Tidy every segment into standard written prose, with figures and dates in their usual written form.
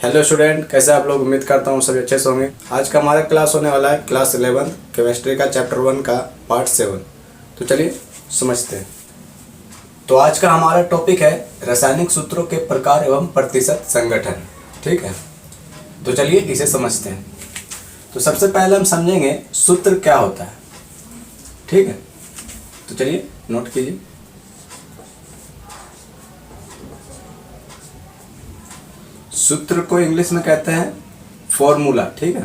Hello student, कैसे आप लोग। उम्मीद करता हूँ सभी अच्छे से होंगे। आज का हमारा क्लास होने वाला है क्लास 11 केमिस्ट्री का चैप्टर 1 का पार्ट 7। तो चलिए समझते हैं। तो आज का हमारा टॉपिक है रासायनिक सूत्रों के प्रकार एवं प्रतिशत संगठन। ठीक है, तो चलिए इसे समझते हैं। तो सबसे पहले हम समझेंगे सूत्र क्या होता है। ठीक है, तो चलिए नोट कीजिए। सूत्र को इंग्लिश में कहते हैं फॉर्मूला। ठीक है,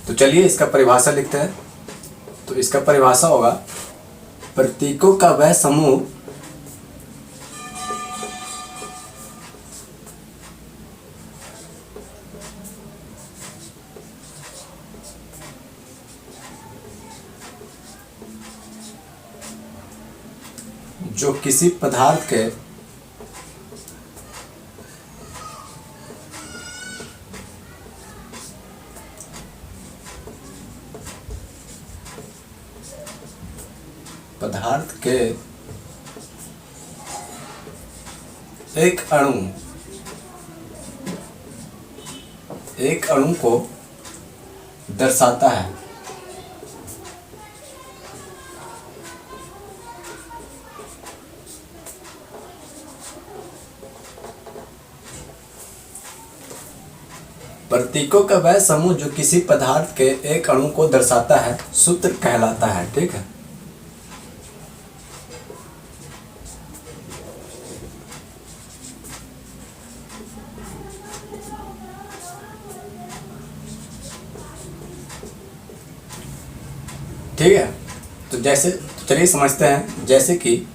तो चलिए इसका परिभाषा लिखते हैं। तो इसका परिभाषा होगा प्रतीकों का वह समूह जो किसी पदार्थ के एक अणु को दर्शाता है। प्रतीकों का वह समूह जो किसी पदार्थ के एक अणु को दर्शाता है सूत्र कहलाता है। ठीक है, ठीक है। तो चलिए समझते हैं। जैसे कि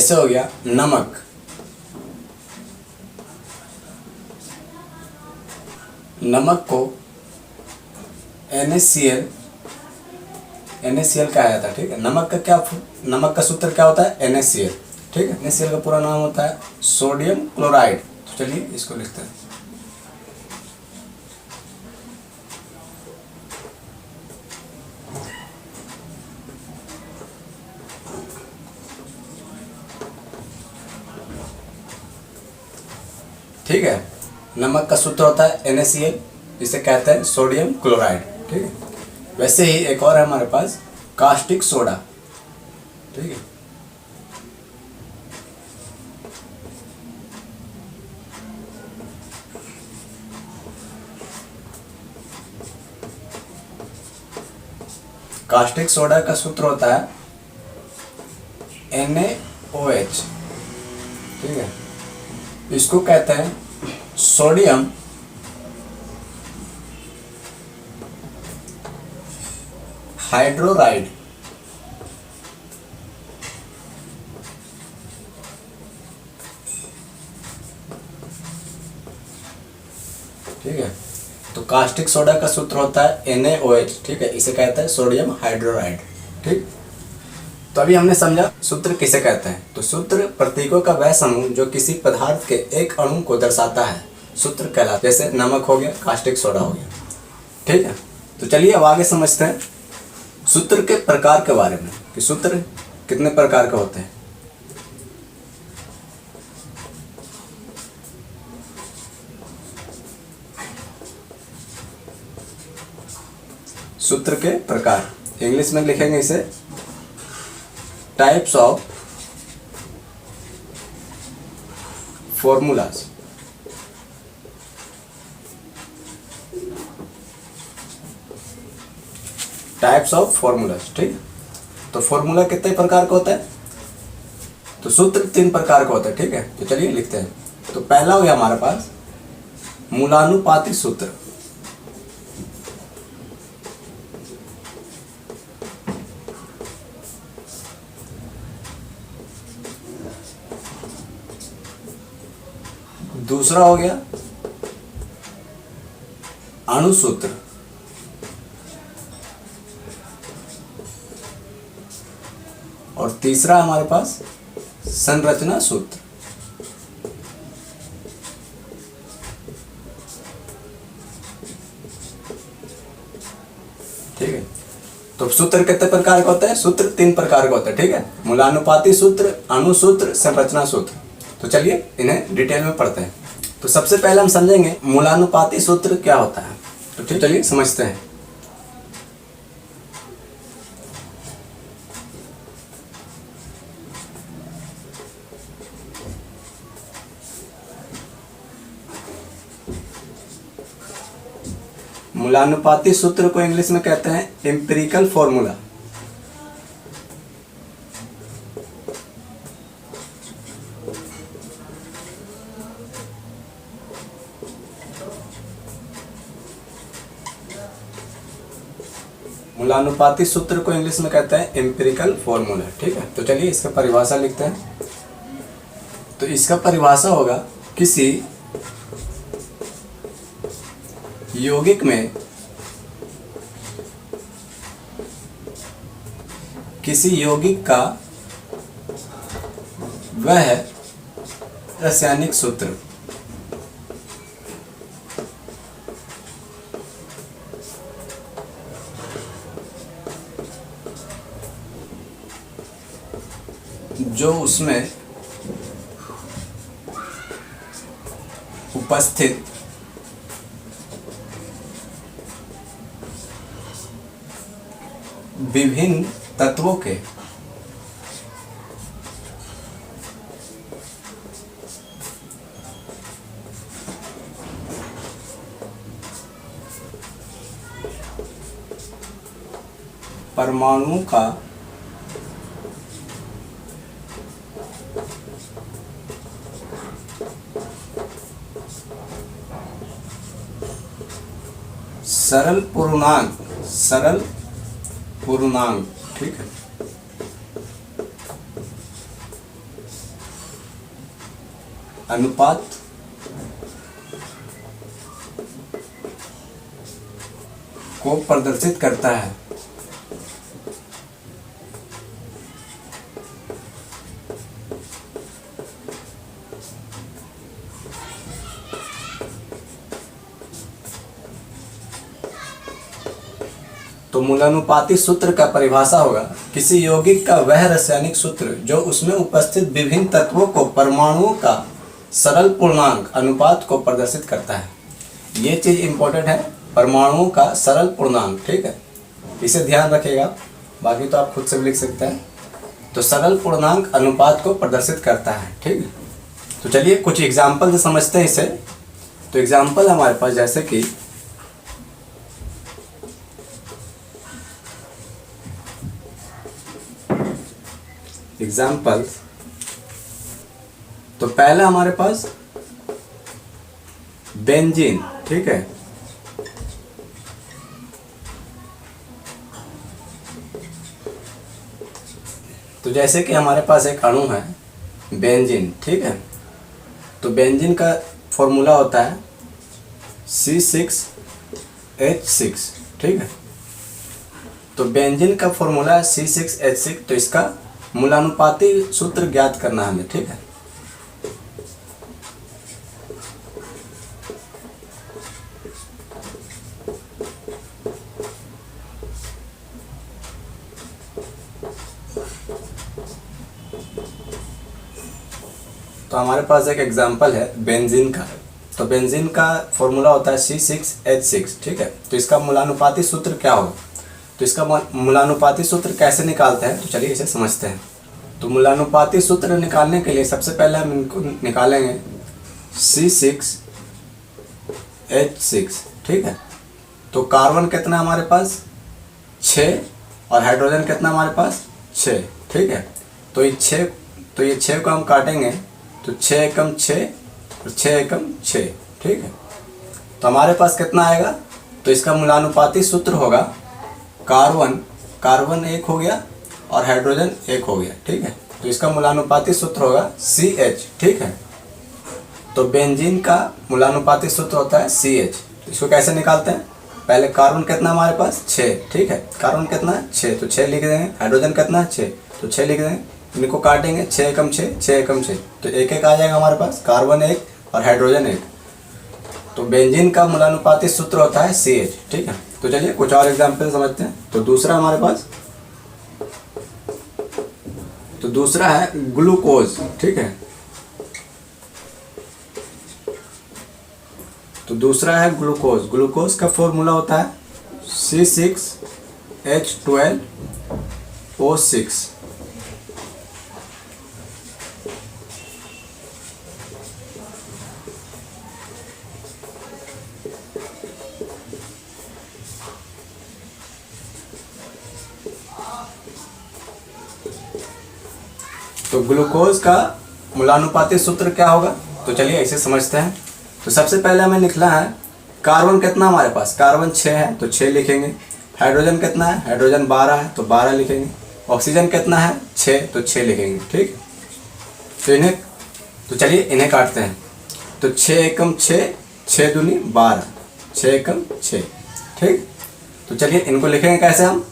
हो गया नमक। नमक को NaCl कहा जाता है। ठीक है, नमक का सूत्र क्या होता है? NaCl। ठीक है, NaCl का पूरा नाम होता है सोडियम क्लोराइड। तो चलिए इसको लिखते हैं। ठीक है, नमक का सूत्र होता है NaCl, जिसे कहते हैं सोडियम क्लोराइड। ठीक है, वैसे ही एक और है हमारे पास कास्टिक सोडा। ठीक है, कास्टिक सोडा का सूत्र होता है NaOH। ठीक है, इसको कहते हैं सोडियम हाइड्रोराइड। ठीक है, तो कास्टिक सोडा का सूत्र होता है NaOH। ठीक है, इसे कहते हैं सोडियम हाइड्रोराइड। ठीक, तो अभी हमने समझा सूत्र किसे कहते हैं। तो सूत्र प्रतीकों का वह समूह जो किसी पदार्थ के एक अणु को दर्शाता है सूत्र कहलाता है। जैसे नमक हो गया, कास्टिक सोडा हो गया। ठीक है, तो चलिए अब आगे समझते हैं सूत्र के प्रकार के बारे में कि सूत्र कितने प्रकार के होते हैं। सूत्र के प्रकार इंग्लिश में लिखेंगे इसे types of formulas. Types of formulas. ठीक, तो फॉर्मूला कितने प्रकार का होता है? तो सूत्र 3 प्रकार का होता है। ठीक है, तो चलिए लिखते हैं। तो पहला हो गया हमारे पास मूलानुपाती सूत्र। दूसरा हो गया अणु सूत्र। और तीसरा हमारे पास संरचना सूत्र। ठीक है। तो सूत्र कितने प्रकार का होता है? सूत्र 3 प्रकार का होता है, ठीक है। मूलानुपाती सूत्र, अणुसूत्र, संरचना सूत्र। तो चलिए इन्हें डिटेल में पढ़ते हैं। तो सबसे पहले हम समझेंगे मूलानुपाती सूत्र क्या होता है। तो ठीक, चलिए समझते हैं। मूलानुपाती सूत्र को इंग्लिश में कहते हैं एम्पिरिकल फॉर्मूला। मूलानुपाती सूत्र को इंग्लिश में कहते हैं एम्पिरिकल फॉर्मूला, ठीक है। तो चलिए इसका परिभाषा लिखते हैं। तो इसका परिभाषा होगा किसी यौगिक में का वह रासायनिक सूत्र जो उसमें उपस्थित विभिन्न तत्वों के परमाणुओं का सरल पूर्णांक, ठीक है, अनुपात को प्रदर्शित करता है। तो मूलानुपाती सूत्र का परिभाषा होगा किसी यौगिक का वह रासायनिक सूत्र जो उसमें उपस्थित विभिन्न तत्वों को परमाणुओं का सरल पूर्णांक अनुपात को प्रदर्शित करता है। ये चीज इंपॉर्टेंट है, परमाणुओं का सरल पूर्णांक, ठीक है, इसे ध्यान रखिएगा। बाकी तो आप खुद से भी लिख सकते हैं। तो सरल पूर्णांक अनुपात को प्रदर्शित करता है, ठीक है। तो चलिए कुछ एग्जाम्पल से समझते हैं इसे। तो एग्जाम्पल हमारे पास जैसे कि एग्जाम्पल, तो पहला हमारे पास बेंजीन, ठीक है। तो जैसे कि हमारे पास एक अणु है बेंजीन, ठीक है। तो बेंजीन का फॉर्मूला होता है C6H6, ठीक है। तो बेंजीन का फॉर्मूला है C6H6। तो इसका मूलानुपाती सूत्र ज्ञात करना है हमें, ठीक है। तो हमारे पास एक एग्जांपल है बेंजीन का। तो बेंजीन का फॉर्मूला होता है C6H6, ठीक है। तो इसका मूलानुपाती सूत्र क्या होगा? तो इसका मूलानुपाती सूत्र कैसे निकालते हैं? तो चलिए इसे समझते हैं। तो मूलानुपाती सूत्र निकालने के लिए सबसे पहले हम इनको निकालेंगे C6H6, ठीक है। तो कार्बन कितना हमारे पास 6 और हाइड्रोजन कितना हमारे पास 6, ठीक है। तो ये 6 को हम काटेंगे तो 6 एकम 6 और 6 एकम 6, ठीक है। तो हमारे पास कितना आएगा? तो इसका मूलानुपाती सूत्र होगा कार्बन 1 हो गया और हाइड्रोजन 1 हो गया, ठीक है। तो इसका मूलानुपाती सूत्र होगा CH, ठीक है। तो बेंजीन का मूलानुपाती सूत्र होता है CH। तो इसको कैसे निकालते हैं? पहले कार्बन कितना हमारे पास 6, ठीक है। कार्बन कितना 6, तो 6 लिख देंगे। हाइड्रोजन कितना 6, तो 6 लिख देंगे। इनको काटेंगे 6 एकम 6, 6 एकम 6, तो 1 1 आ जाएगा हमारे पास। कार्बन 1 और हाइड्रोजन 1। तो बेंजीन का मूलानुपाती सूत्र होता है CH, ठीक है। तो चलिए कुछ और एग्जाम्पल समझते हैं। तो दूसरा हमारे पास, तो दूसरा है ग्लूकोज, ठीक है। तो दूसरा है ग्लूकोज। ग्लूकोज का फॉर्मूला होता है C6H12O6। तो ग्लूकोज का मूलानुपाती सूत्र क्या होगा, तो चलिए ऐसे समझते हैं। तो सबसे पहले हमें लिखना है कार्बन कितना हमारे पास, कार्बन 6 है तो 6 लिखेंगे। हाइड्रोजन कितना है, हाइड्रोजन 12 है तो 12 लिखेंगे। ऑक्सीजन कितना है 6 तो 6 लिखेंगे, ठीक। तो चलिए इन्हें काटते हैं। तो 6 एकम 6, 6 दूनी 12, 6 एकम 6, ठीक। तो चलिए इनको लिखेंगे कैसे हम।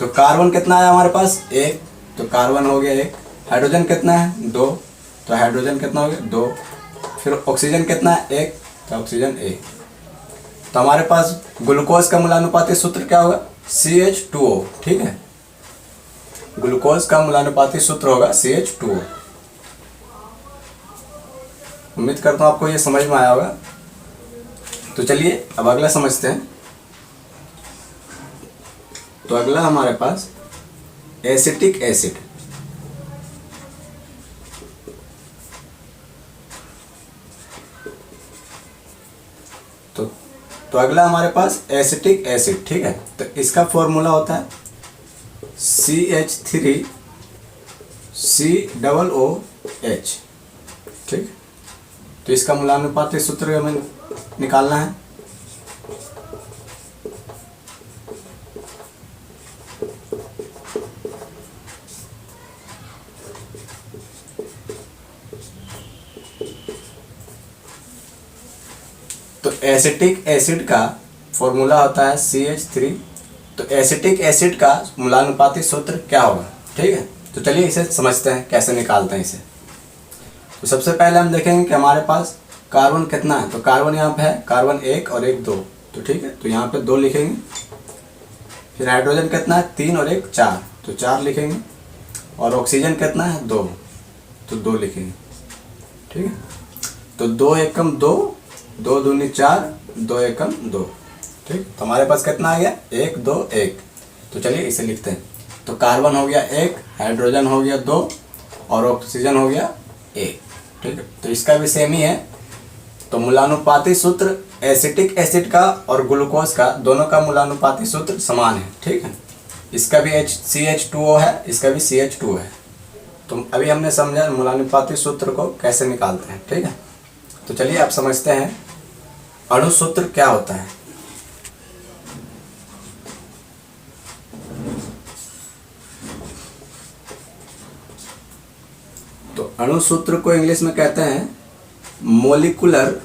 तो कार्बन कितना है हमारे पास 1, तो कार्बन हो गया 1। हाइड्रोजन कितना है 2, तो हाइड्रोजन कितना हो गया 2। फिर ऑक्सीजन कितना है 1, तो ऑक्सीजन 1। तो हमारे पास ग्लूकोज का मूलानुपाती सूत्र क्या होगा CH2O, ठीक है। ग्लूकोज का मूलानुपाती सूत्र होगा CH2O। उम्मीद करता हूँ आपको ये समझ में आया होगा। तो चलिए अब अगला समझते हैं। तो अगला हमारे पास एसिटिक एसिड। तो अगला हमारे पास एसिटिक एसिड, ठीक है। तो इसका फॉर्मूला होता है CH3COOH, ठीक। तो इसका मूलानुपाती सूत्र हमें निकालना है। तो एसिटिक एसिड का फॉर्मूला होता है CH3। तो एसिटिक एसिड का मूलानुपाती सूत्र क्या होगा, ठीक है। तो चलिए इसे समझते हैं कैसे निकालते हैं इसे। तो सबसे पहले हम देखेंगे कि हमारे पास कार्बन कितना है। तो कार्बन यहाँ पे है, कार्बन 1 और 1 2, तो ठीक है। तो यहाँ पे 2 लिखेंगे। फिर हाइड्रोजन कितना है 3 और 1 4, तो 4 लिखेंगे। और ऑक्सीजन कितना है 2, तो 2 लिखेंगे, ठीक है। तो 2 एकम 2, 2 दूनी 4, 2 एकम 2, ठीक। तो हमारे पास कितना आ गया 1 2 1। तो चलिए इसे लिखते हैं। तो कार्बन हो गया 1, हाइड्रोजन हो गया 2 और ऑक्सीजन हो गया 1, ठीक है। तो इसका भी सेम ही है। तो मूलानुपाती सूत्र एसिटिक एसिड का और ग्लूकोज का दोनों का मूलानुपाती सूत्र समान है, ठीक है। इसका भी CH2O है, इसका भी CH2O है। तो अभी हमने समझा मूलानुपाती सूत्र को कैसे निकालते हैं, ठीक है। तो चलिए आप समझते हैं अणु सूत्र क्या होता है। तो अणु सूत्र को इंग्लिश में कहते हैं मोलिकुलर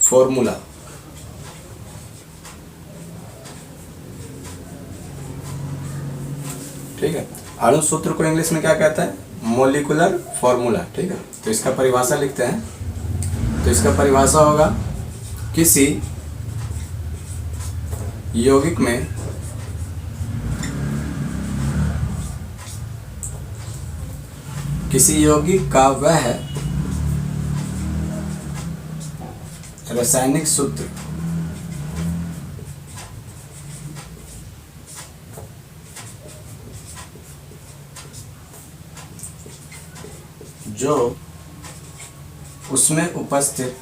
फॉर्मूला, ठीक है। अणु सूत्र को इंग्लिश में क्या कहता है मोलिकुलर फॉर्मूला, ठीक है। तो इसका परिभाषा लिखते हैं। तो इसका परिभाषा होगा किसी यौगिक में किसी यौगिक का वह रासायनिक सूत्र जो उसमें उपस्थित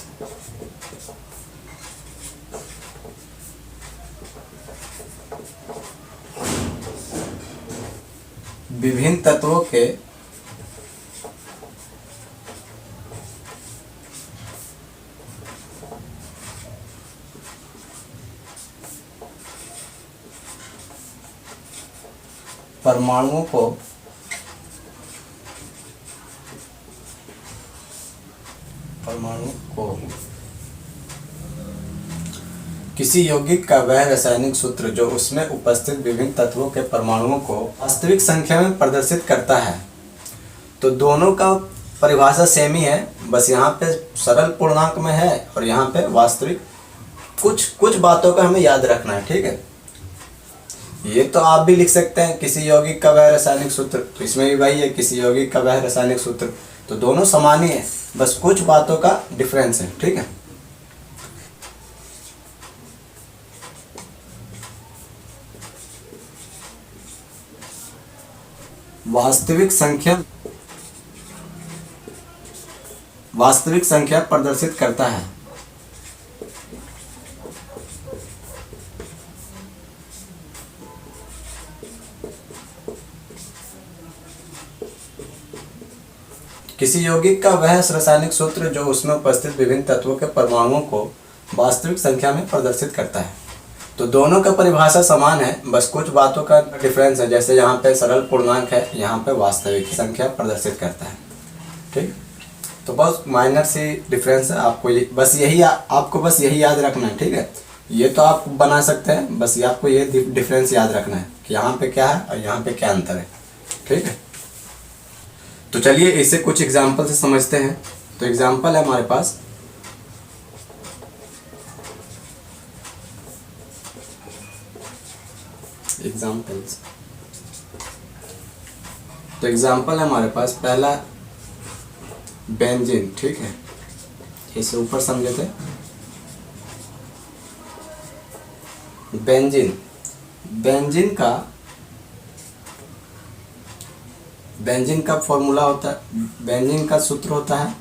विभिन्न तत्वों के परमाणुओं को किसी यौगिक का वह रासायनिक सूत्र जो उसमें उपस्थित विभिन्न तत्वों के परमाणुओं को वास्तविक संख्या में प्रदर्शित करता है। तो दोनों का परिभाषा सेम ही है, बस यहाँ पे सरल पूर्णांक में है और यहाँ पे वास्तविक। कुछ कुछ बातों का हमें याद रखना है, ठीक है। ये तो आप भी लिख सकते हैं किसी यौगिक का वह रासायनिक सूत्र, तो इसमें भी वही है किसी यौगिक का वह रासायनिक सूत्र, तो दोनों समान ही है, बस कुछ बातों का डिफरेंस है, ठीक है। वास्तविक संख्या प्रदर्शित करता है। किसी यौगिक का वह रासायनिक सूत्र जो उसमें उपस्थित विभिन्न तत्वों के परमाणुओं को वास्तविक संख्या में प्रदर्शित करता है। तो दोनों का परिभाषा समान है, बस कुछ बातों का डिफरेंस है, जैसे यहाँ पे सरल पूर्णांक है, यहाँ पे वास्तविक संख्या प्रदर्शित करता है, ठीक। तो बस माइनर सी डिफरेंस है, आपको बस यही याद रखना है, ठीक है। ये तो आप बना सकते हैं, बस ये आपको ये डिफरेंस याद रखना है कि यहाँ पे क्या है और यहाँ पे क्या अंतर है, ठीक है। तो चलिए इसे कुछ एग्जाम्पल से समझते हैं। तो एग्जाम्पल है हमारे पास, एग्जाम्पल है हमारे पास पहला बेंजीन, ठीक है। इसे ऊपर समझे थे। बेंजीन का फॉर्मूला होता है, बेंजीन का सूत्र होता है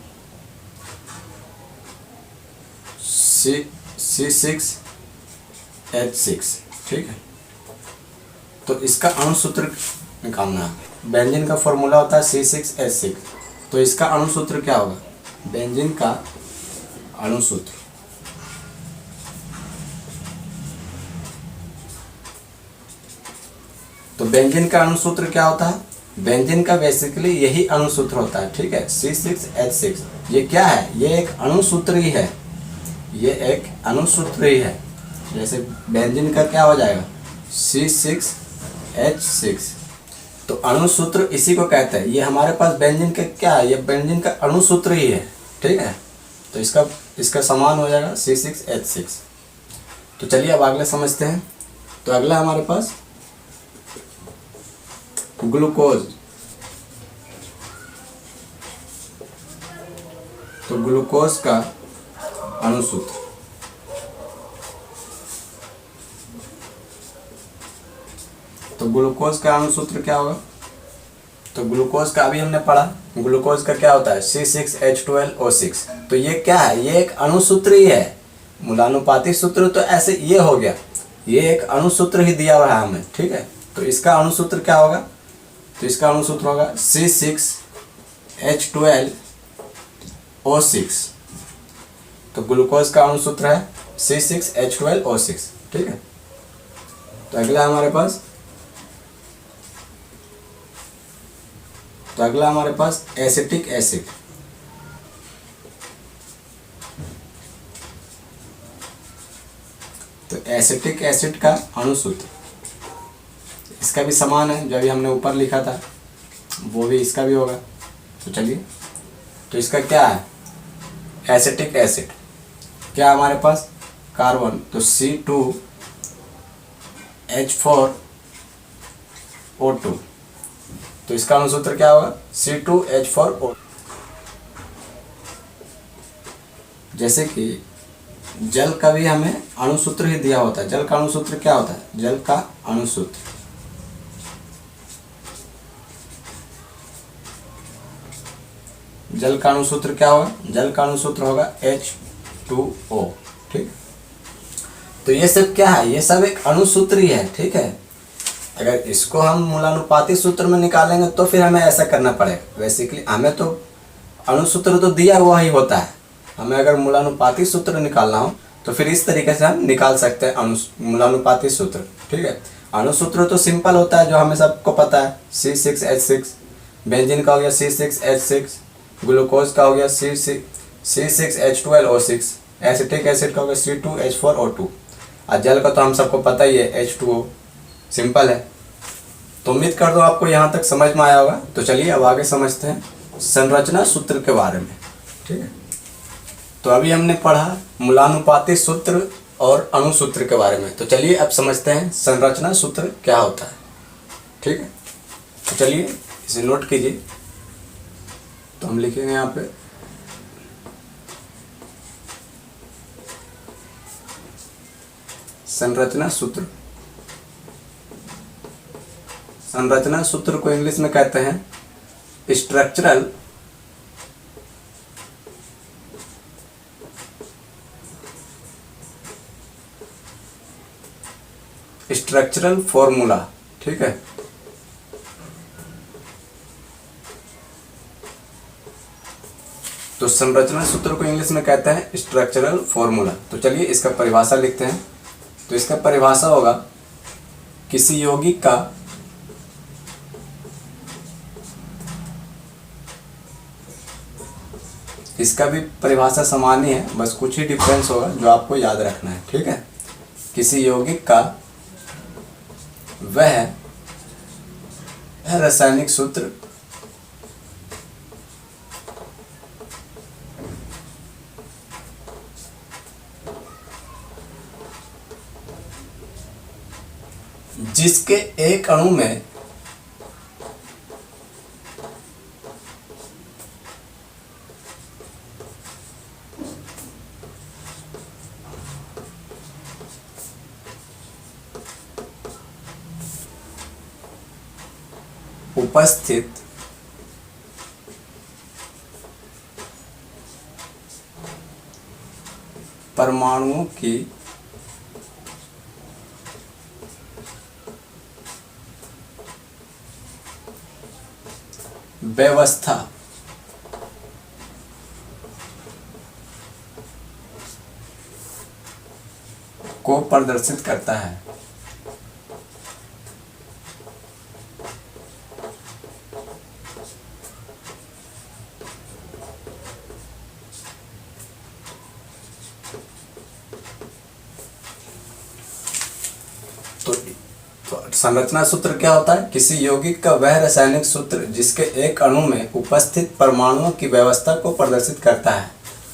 C6H6, ठीक है। तो इसका अणु सूत्र निकालना है। बेंजीन का फॉर्मूला होता है C6H6, तो इसका अणु सूत्र क्या होगा? बेंजीन का अणु सूत्र, तो बेंजीन का अणु सूत्र क्या होता है? बेंजीन का बेसिकली यही अणु सूत्र होता है, ठीक है, C6H6। ये क्या है? ये एक अणु सूत्र ही है, ये एक अणु सूत्र ही है। जैसे बेंजीन का क्या हो जाएगा? C6H6। तो अणु सूत्र इसी को कहते हैं। ये हमारे पास बेंजीन का क्या है? ये बेंजीन का अणु सूत्र ही है, ठीक है। तो इसका समान हो जाएगा C6H6। तो चलिए अब अगले समझते हैं। तो अगला हमारे पास ग्लूकोज। तो ग्लूकोज का अणु सूत्र, तो ग्लूकोज का अणु सूत्र क्या होगा? तो ग्लूकोज का अभी हमने पढ़ा, ग्लूकोज का क्या होता है? C6H12O6। तो ये क्या है? ये एक अणु सूत्र ही है। मूलानुपाती सूत्र तो ऐसे ये हो गया, ये एक अणु सूत्र ही दिया हुआ है हमें, ठीक है। तो इसका अणु सूत्र क्या होगा? तो इसका अणु सूत्र होगा C6H12O6। तो ग्लूकोज का अणु सूत्र है C6H12O6, ठीक है। तो अगला हमारे पास एसिटिक एसिड। तो एसिटिक एसिड का अणु सूत्र इसका भी समान है, जो अभी हमने ऊपर लिखा था वो भी इसका भी होगा। तो चलिए, तो इसका क्या है? एसिटिक एसिड क्या हमारे पास? कार्बन, तो C2H4O2। तो इसका अणु सूत्र क्या होगा? C2H4O। जैसे कि जल का भी हमें अणु सूत्र ही दिया होता है। जल का अणु सूत्र क्या होता है? जल का अणु सूत्र, जल का अणु सूत्र क्या होगा? जल का अणु सूत्र होगा H2O, ठीक। तो ये सब क्या है? ये सब एक अणु सूत्र ही है, ठीक है। अगर इसको हम मूलानुपाती सूत्र में निकालेंगे तो फिर हमें ऐसा करना पड़ेगा। बेसिकली हमें तो अणु सूत्र तो दिया हुआ ही होता है, हमें अगर मूलानुपाती सूत्र निकालना हो तो फिर इस तरीके से हम निकाल सकते हैं मूलानुपाती सूत्र, ठीक है। अणु सूत्र तो सिंपल होता है, जो हमें सबको पता है, C6H6। बेंजीन का हो गया C6H6, ग्लूकोज का हो गया C6H12O6, एसिटिक एसिड का हो गया C2H4O2, और जल का तो हम सबको पता ही है H2O। सिंपल है। तो उम्मीद कर दो आपको यहाँ तक समझ में आया होगा। तो चलिए अब आगे समझते हैं। संरचना सूत्र के बारे में। ठीक है, तो अभी हमने पढ़ा मूलानुपाती सूत्र और अणु सूत्र के बारे में। तो चलिए अब समझते हैं संरचना सूत्र क्या होता है। ठीक है, तो चलिए इसे नोट कीजिए। तो हम लिखेंगे यहाँ पे संरचना सूत्र। संरचना सूत्र को इंग्लिश में कहते हैं स्ट्रक्चरल फॉर्मूला। ठीक है, तो संरचना सूत्र को इंग्लिश में कहते हैं स्ट्रक्चरल फॉर्मूला। तो चलिए इसका परिभाषा लिखते हैं। तो इसका परिभाषा होगा किसी यौगिक का इसका भी परिभाषा समान ही है, बस कुछ ही डिफरेंस होगा जो आपको याद रखना है। ठीक है, किसी यौगिक का वह रासायनिक सूत्र जिसके एक अणु में उपस्थित परमाणुओं की व्यवस्था को प्रदर्शित करता है। तो संरचना सूत्र क्या होता है? किसी यौगिक का वह रासायनिक सूत्र जिसके एक अणु में उपस्थित परमाणुओं की व्यवस्था को प्रदर्शित करता है।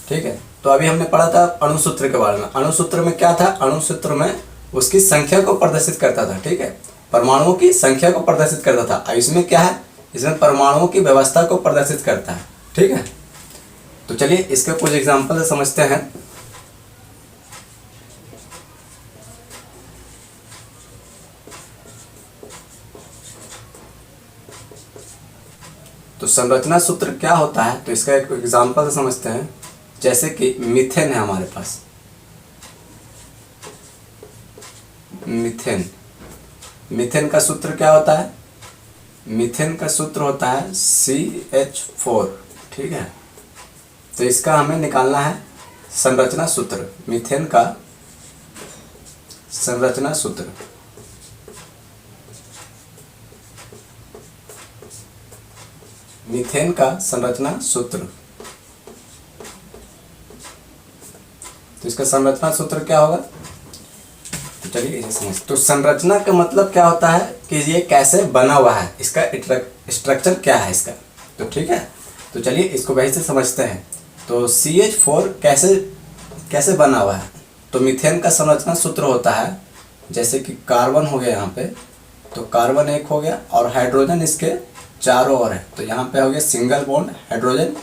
ठीक है, तो अभी हमने पढ़ा था अणु सूत्र के बारे में। अणु सूत्र में क्या था? अणु सूत्र में उसकी संख्या को प्रदर्शित करता था। ठीक है, परमाणुओं की संख्या को प्रदर्शित करता था। अब इसमें क्या है? इसमें परमाणुओं की व्यवस्था को प्रदर्शित करता है। ठीक है, तो चलिए इसके कुछ एग्जाम्पल से समझते हैं। तो संरचना सूत्र क्या होता है, तो इसका एक एग्जांपल से समझते हैं। जैसे कि मीथेन है हमारे पास, मीथेन। मीथेन का सूत्र क्या होता है? मीथेन का सूत्र होता है CH4। ठीक है, तो इसका हमें निकालना है संरचना सूत्र। मीथेन का संरचना सूत्र। मीथेन का संरचना सूत्र। तो इसका संरचना सूत्र क्या होगा? तो चलिए इसे समझते। तो संरचना का मतलब क्या होता है कि ये कैसे बना हुआ है, इसका स्ट्रक्चर क्या है इसका। तो ठीक है, तो चलिए इसको वैसे समझते हैं। तो CH4 कैसे बना हुआ है? तो मीथेन का संरचना सूत्र होता है, जैसे कि कार्बन हो गया यहाँ पे, तो कार्बन एक हो गया और हाइड्रोजन इसके चारों ओर है। तो यहाँ पे हो गया single bond hydrogen,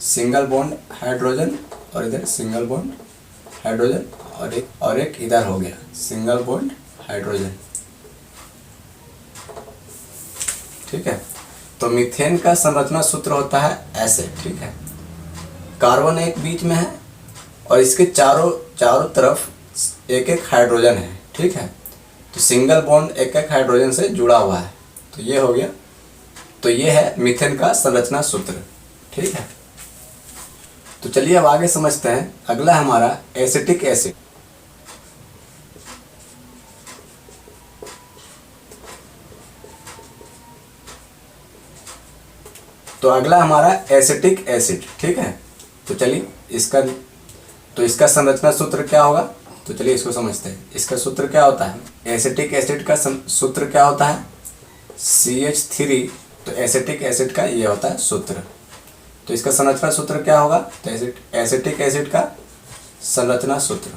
single bond hydrogen, और इधर सिंगल बॉन्ड हाइड्रोजन, और एक इधर हो गया सिंगल बॉन्ड हाइड्रोजन। ठीक है, तो मीथेन का संरचना सूत्र होता है ऐसे। ठीक है, कार्बन एक बीच में है और इसके चारों तरफ एक एक हाइड्रोजन है। ठीक है, तो सिंगल बॉन्ड एक एक हाइड्रोजन से जुड़ा हुआ है। तो ये हो गया, तो ये है मीथेन का संरचना सूत्र। ठीक है, तो चलिए अब आगे समझते हैं। अगला हमारा एसिटिक एसिड। तो अगला हमारा एसिटिक एसिड। ठीक है, तो चलिए इसका संरचना सूत्र क्या होगा? तो चलिए इसको समझते हैं। इसका सूत्र क्या होता है? एसिटिक एसिड का सूत्र क्या होता है? CH3। तो एसिटिक एसिड का ये होता है सूत्र। तो इसका संरचना सूत्र क्या होगा? तो एसिटिक एसिड का संरचना सूत्र,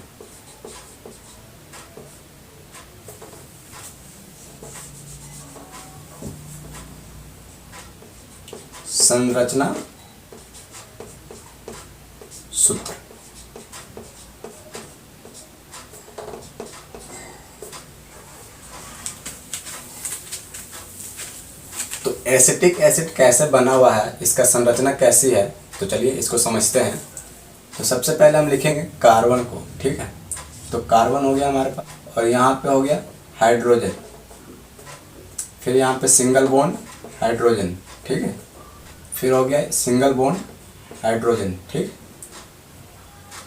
संरचना सूत्र। तो एसिटिक एसिड कैसे बना हुआ है, इसका संरचना कैसी है, तो चलिए इसको समझते हैं। तो सबसे पहले हम लिखेंगे कार्बन को, ठीक है। तो कार्बन हो गया हमारे पास, और यहाँ पे हो गया हाइड्रोजन, फिर यहाँ पे सिंगल बॉन्ड हाइड्रोजन, ठीक है। फिर हो गया सिंगल बॉन्ड हाइड्रोजन, ठीक।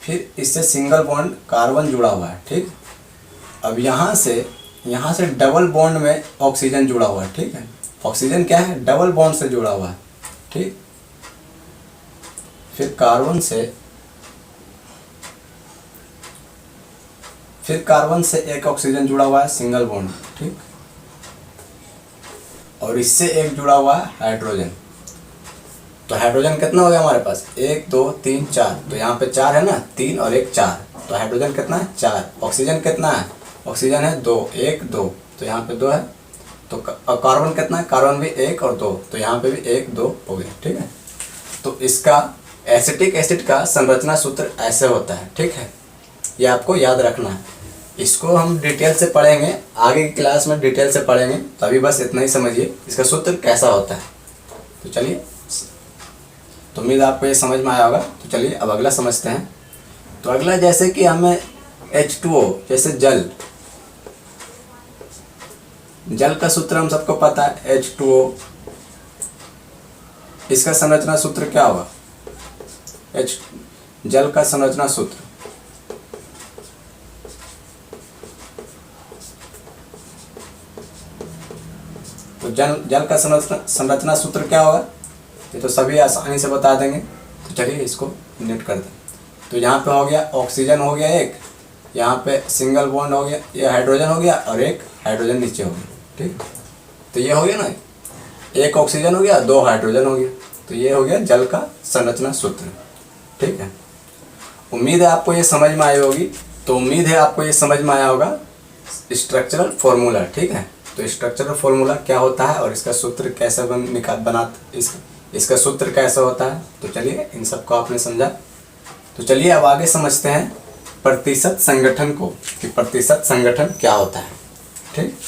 फिर इससे सिंगल बॉन्ड कार्बन जुड़ा हुआ है, ठीक। अब यहाँ से डबल बॉन्ड में ऑक्सीजन जुड़ा हुआ है, ठीक है। ऑक्सीजन क्या है? डबल बॉन्ड से जुड़ा हुआ है, ठीक। फिर कार्बन से एक ऑक्सीजन जुड़ा हुआ है सिंगल बॉन्ड, ठीक। और इससे एक जुड़ा हुआ है हाइड्रोजन। तो हाइड्रोजन कितना हो गया हमारे पास? 1 2 3 4। तो यहाँ पे 4 है ना, 3 और 1 4। तो हाइड्रोजन कितना है? 4। ऑक्सीजन कितना है? ऑक्सीजन है 2, 1 2, तो यहाँ पे 2 है। तो कार्बन कितना है? कार्बन भी 1 और 2, तो यहाँ पे भी 1 2 हो गया, ठीक है। तो इसका एसिटिक एसिड का संरचना सूत्र ऐसे होता है, ठीक है। ये आपको याद रखना है। इसको हम डिटेल से पढ़ेंगे, आगे की क्लास में डिटेल से पढ़ेंगे, तो अभी बस इतना ही समझिए इसका सूत्र कैसा होता है। तो चलिए, तो उम्मीद आपको ये समझ में आया होगा। तो चलिए अब अगला समझते हैं। तो अगला, जैसे कि हमें H2O, जैसे जल का सूत्र हम सबको पता है H2O। इसका संरचना सूत्र क्या होगा? जल का संरचना सूत्र, तो जल का संरचना सूत्र क्या होगा? ये तो सभी आसानी से बता देंगे। तो चलिए इसको नोट कर दें। तो यहाँ पे हो गया ऑक्सीजन हो गया एक, यहाँ पे सिंगल बॉन्ड हो गया, ये हाइड्रोजन हो गया, और एक हाइड्रोजन नीचे हो गया, ठीक। तो ये हो गया ना, एक ऑक्सीजन हो गया, 2 हाइड्रोजन हो गया। तो ये हो गया जल का संरचना सूत्र, ठीक है। उम्मीद है आपको ये समझ में आई होगी। तो उम्मीद है आपको ये समझ में आया होगा स्ट्रक्चरल फॉर्मूला, ठीक है। तो स्ट्रक्चरल फॉर्मूला क्या होता है और इसका सूत्र कैसे इसका सूत्र कैसा होता है। तो चलिए इन सब को आपने समझा। तो चलिए अब आगे समझते हैं प्रतिशत संगठन को, कि प्रतिशत संगठन क्या होता है, ठीक।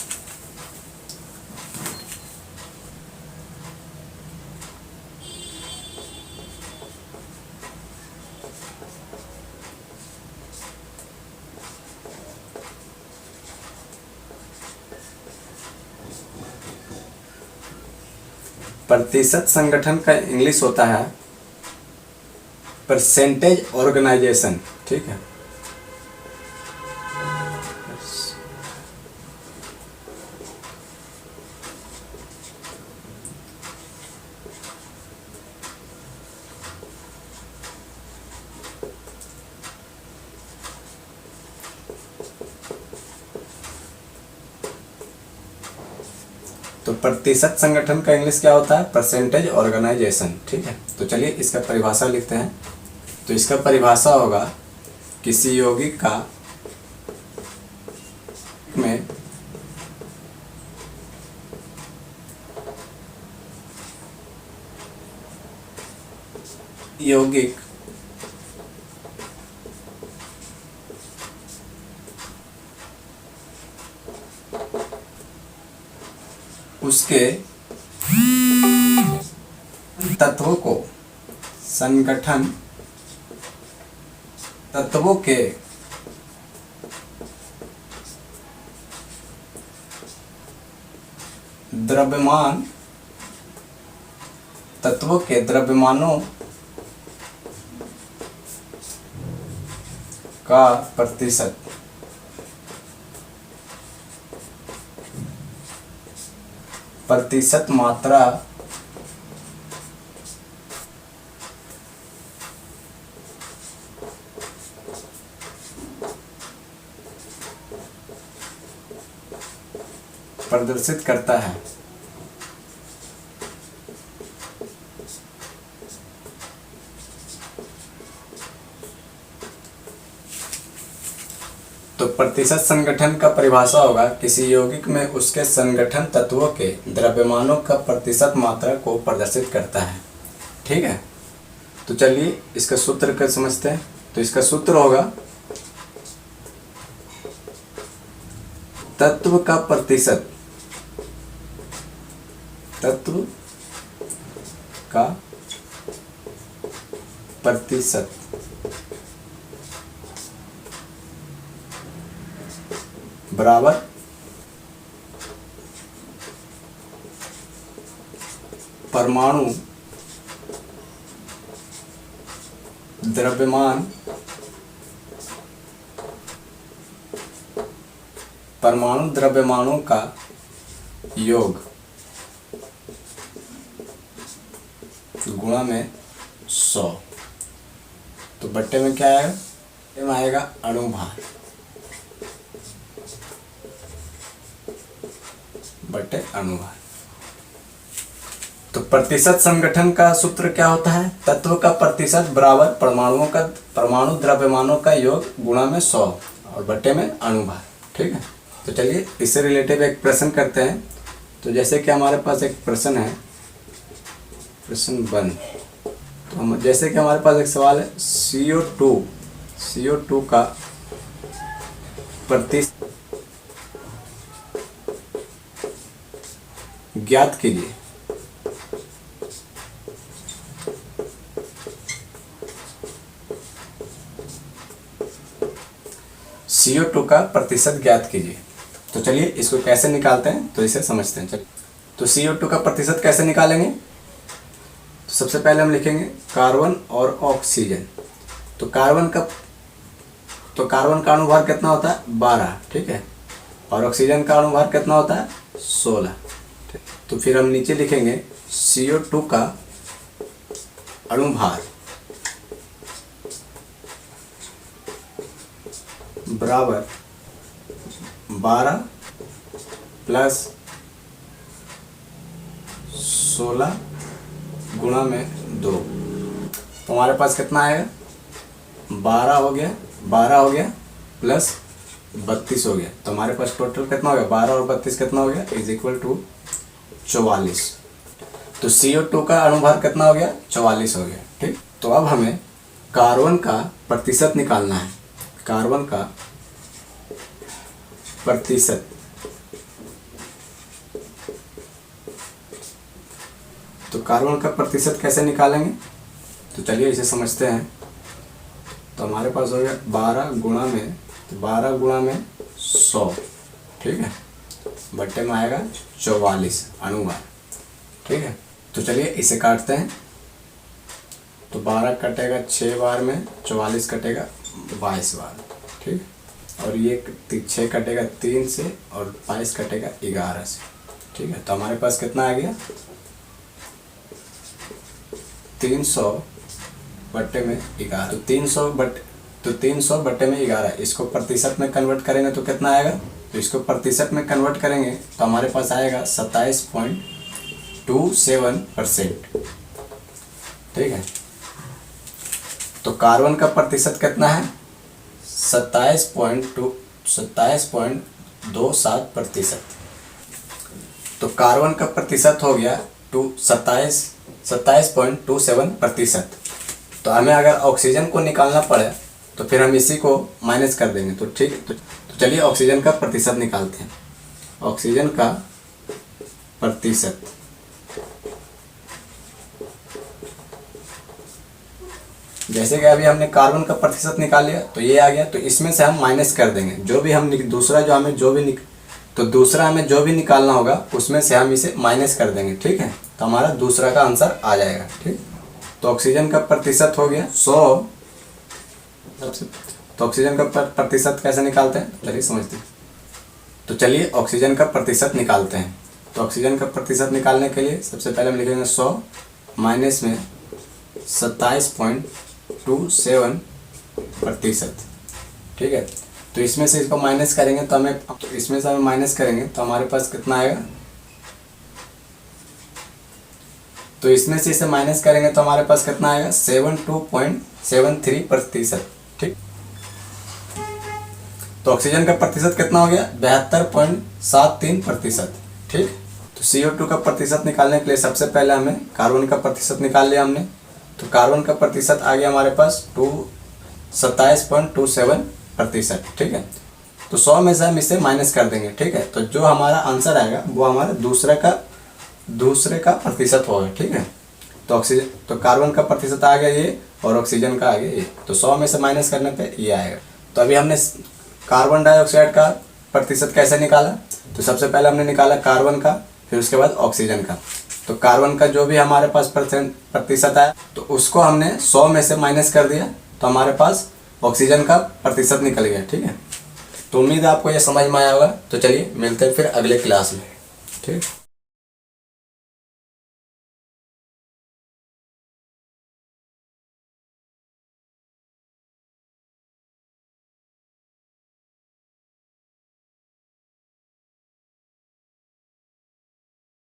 प्रतिशत संगठन का इंग्लिश होता है परसेंटेज ऑर्गेनाइजेशन, ठीक है। तो प्रतिशत संगठन का इंग्लिश क्या होता है? परसेंटेज ऑर्गेनाइजेशन, ठीक है। तो चलिए इसका परिभाषा लिखते हैं। तो इसका परिभाषा होगा किसी यौगिक का में यौगिक उसके तत्वों को संगठन तत्वों के द्रव्यमानों का प्रतिशत मात्रा प्रदर्शित करता है। तो प्रतिशत संगठन का परिभाषा होगा किसी यौगिक में उसके संगठन तत्वों के द्रव्यमानों का प्रतिशत मात्रा को प्रदर्शित करता है। ठीक है, तो चलिए इसका सूत्र कर समझते हैं। तो इसका सूत्र होगा तत्व का प्रतिशत, तत्व का प्रतिशत बराबर परमाणु द्रव्यमान, परमाणु द्रव्यमानों का योग गुणा में 100। तो बट्टे में क्या आएगा, में आएगा अणुभार बटे अणुभार। तो प्रतिशत संगठन का सूत्र क्या होता है, तत्व का प्रतिशत बराबर परमाणुओं का, परमाणु द्रव्यमानों का योग गुणा में 100 और बट्टे में अणुभार। ठीक है, तो चलिए इससे रिलेटेड एक प्रश्न करते हैं। तो जैसे कि हमारे पास एक प्रश्न है, प्रश्न 1। तो हम जैसे कि हमारे पास एक सवाल है, CO2 का प्रतिशत ज्ञात कीजिए। CO2 का प्रतिशत ज्ञात कीजिए। तो चलिए इसको कैसे निकालते हैं तो इसे समझते हैं। चलिए, तो CO2 का प्रतिशत कैसे निकालेंगे, तो सबसे पहले हम लिखेंगे कार्बन और ऑक्सीजन। तो कार्बन का अणुभार कितना होता है, 12। ठीक है, और ऑक्सीजन का अणुभार कितना होता है, 16। तो फिर हम नीचे लिखेंगे CO2 का अणुभार बराबर 12 प्लस 16 गुणा में 2। तो हमारे पास कितना आएगा, 12 हो गया प्लस 32 हो गया। तो हमारे पास टोटल कितना हो गया, 12 और 32 कितना हो गया, इज इक्वल टू 44। तो CO2 का अणुभार कितना हो गया, 44 हो गया। ठीक, तो अब हमें कार्बन का प्रतिशत निकालना है। कार्बन का प्रतिशत, तो कार्बन का प्रतिशत कैसे निकालेंगे, तो चलिए इसे समझते हैं। तो हमारे पास हो गया 12 गुणा में, तो 12 गुणा में 100। ठीक है, बट्टे में आएगा 44 अणुभार। ठीक है, तो चलिए इसे काटते हैं। तो 12 कटेगा 6 बार में, 44 कटेगा 22 बार। ठीक, और ये 6 कटेगा 3 से और 22 कटेगा 11 से। ठीक है, तो हमारे पास कितना आ गया, 300 बट्टे में 11। तो 300 बट्टे में 11, इसको प्रतिशत में कन्वर्ट करेंगे तो कितना आएगा, तो इसको प्रतिशत में कन्वर्ट करेंगे तो हमारे पास आएगा 27.27%। ठीक है, तो कार्बन का प्रतिशत कितना है, 27.27% तो कार्बन का प्रतिशत हो गया 27.27% तो हमें अगर ऑक्सीजन को निकालना पड़े तो फिर हम इसी को माइनस कर देंगे। तो ठीक, तो चलिए ऑक्सीजन का प्रतिशत निकालते हैं। ऑक्सीजन का प्रतिशत, जैसे कि अभी हमने कार्बन का प्रतिशत निकाल लिया तो ये आ गया, तो इसमें से हम माइनस कर देंगे जो भी हम दूसरा हमें जो भी निकालना होगा उसमें से हम इसे माइनस कर देंगे। ठीक है, तो हमारा दूसरा का आंसर आ जाएगा। ठीक, तो ऑक्सीजन का प्रतिशत हो गया 100। तो ऑक्सीजन का प्रतिशत कैसे निकालते हैं, चलिए समझते हैं। तो चलिए ऑक्सीजन का प्रतिशत निकालते हैं। तो ऑक्सीजन का प्रतिशत निकालने के लिए सबसे पहले हम लिखेंगे 100 माइनस में 27.27%। ठीक है, तो इसमें से इसको माइनस करेंगे तो हमें हमारे पास कितना आएगा, तो इसमें से इसे माइनस करेंगे तो हमारे पास कितना आएगा, 72.73%। ठीक, तो ऑक्सीजन का प्रतिशत कितना हो गया, 72.73%। ठीक, तो CO2 का प्रतिशत निकालने के लिए सबसे पहले हमें कार्बन का प्रतिशत निकाल लिया हमने। तो कार्बन का प्रतिशत आ गया हमारे पास 27.27%। ठीक है, तो 100 में से हम इसे माइनस कर देंगे। ठीक है, तो जो हमारा आंसर आएगा वो हमारा दूसरे का प्रतिशत होगा। ठीक है, तो कार्बन का प्रतिशत आ गया ये और ऑक्सीजन का आ गया ये। तो 100 में से माइनस करने पे ये आएगा। तो अभी हमने कार्बन डाइऑक्साइड का प्रतिशत कैसे निकाला, तो सबसे पहले हमने निकाला कार्बन का, फिर उसके बाद ऑक्सीजन का। तो कार्बन का जो भी हमारे पास प्रतिशत आया तो उसको हमने 100 में से माइनस कर दिया, तो हमारे पास ऑक्सीजन का प्रतिशत निकल गया। ठीक है, तो उम्मीद है आपको ये समझ में आया होगा। तो चलिए मिलते हैं फिर अगले क्लास में। ठीक।